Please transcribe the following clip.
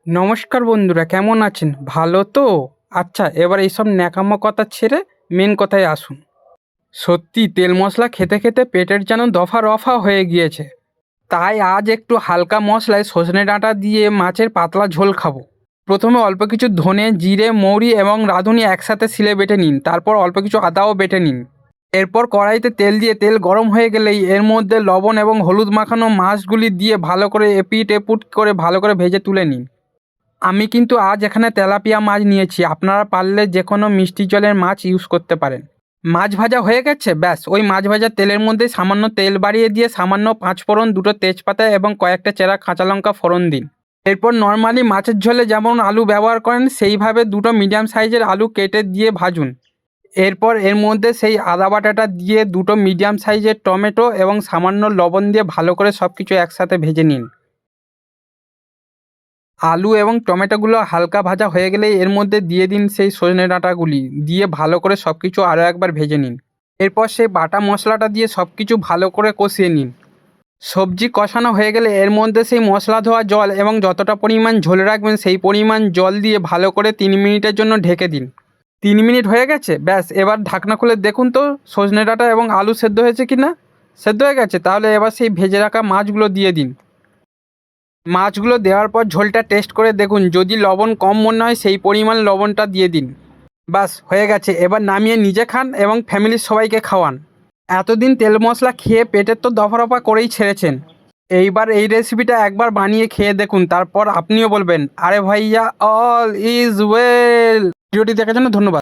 নমস্কার বন্ধুরা, কেমন আছেন? ভালো তো? আচ্ছা, এবার এইসব ন্যাকামো কথা ছেড়ে মেন কথায় আসুন। সত্যি তেল মশলা খেতে খেতে পেটের যেন দফা রফা হয়ে গিয়েছে। তাই আজ একটু হালকা মশলায় সজনে ডাঁটা দিয়ে মাছের পাতলা ঝোল খাবো। প্রথমে অল্প কিছু ধনে, জিরে, মৌরি এবং রাঁধুনি একসাথে শিলে বেটে নিন। তারপর অল্প কিছু আদাও বেটে নিন। এরপর কড়াইতে তেল দিয়ে তেল গরম হয়ে গেলেই এর মধ্যে লবণ এবং হলুদ মাখানো মাছগুলি দিয়ে ভালো করে এপিট এপুট করে ভালো করে ভেজে তুলে নিন। আমি কিন্তু আজ এখানে তেলাপিয়া মাছ নিয়েছি, আপনারা পারলে যে কোনো মিষ্টি জলের মাছ ইউজ করতে পারেন। মাছ ভাজা হয়ে গেছে, ব্যাস ওই মাছ ভাজার তেলের মধ্যে সামান্য তেল বাড়িয়ে দিয়ে সামান্য পাঁচফোড়ন, দুটো তেজপাতা এবং কয়েকটা চেরা কাঁচা লঙ্কা ফোড়ন দিন। এরপর নর্মালি মাছের ঝোলে যেমন আলু ব্যবহার করেন সেইভাবে দুটো মিডিয়াম সাইজের আলু কেটে দিয়ে ভাজুন। এরপর এর মধ্যে সেই আদা বাটাটা দিয়ে দুটো মিডিয়াম সাইজের টমেটো এবং সামান্য লবণ দিয়ে ভালো করে সব কিছু একসাথে ভেজে নিন। আলু এবং টমেটোগুলো হালকা ভাজা হয়ে গেলেই এর মধ্যে দিয়ে দিন সেই সজনে ডাঁটাগুলি, দিয়ে ভালো করে সব কিছু আরও একবার ভেজে নিন। এরপর সেই বাটা মশলাটা দিয়ে সব কিছু ভালো করে কষিয়ে নিন। সবজি কষানো হয়ে গেলে এর মধ্যে সেই মশলা ধোয়া জল এবং যতটা পরিমাণ ঝোল রাখবেন সেই পরিমাণ জল দিয়ে ভালো করে 3 মিনিটের জন্য ঢেকে দিন। 3 মিনিট হয়ে গেছে, ব্যাস এবার ঢাকনা খুলে দেখুন তো সজনে ডাঁটা এবং আলু সেদ্ধ হয়েছে কি না। সেদ্ধ হয়ে গেছে, তাহলে এবার সেই ভেজে রাখা মাছগুলো দিয়ে দিন। মাছগুলো দেওয়ার পর ঝোলটা টেস্ট করে দেখুন, যদি লবণ কম মনে হয় সেই পরিমাণ লবণটা দিয়ে দিন। বাস হয়ে গেছে, এবার নামিয়ে নিজে খান এবং ফ্যামিলির সবাইকে খাওয়ান। এতদিন তেল মশলা খেয়ে পেটের তো দফা রফা করেই ছেড়েছেন, এইবার এই রেসিপিটা একবার বানিয়ে খেয়ে দেখুন, তারপর আপনিও বলবেন আরে ভাইয়া অল ইজ ওয়েল। ভিডিওটি দেখার জন্য ধন্যবাদ।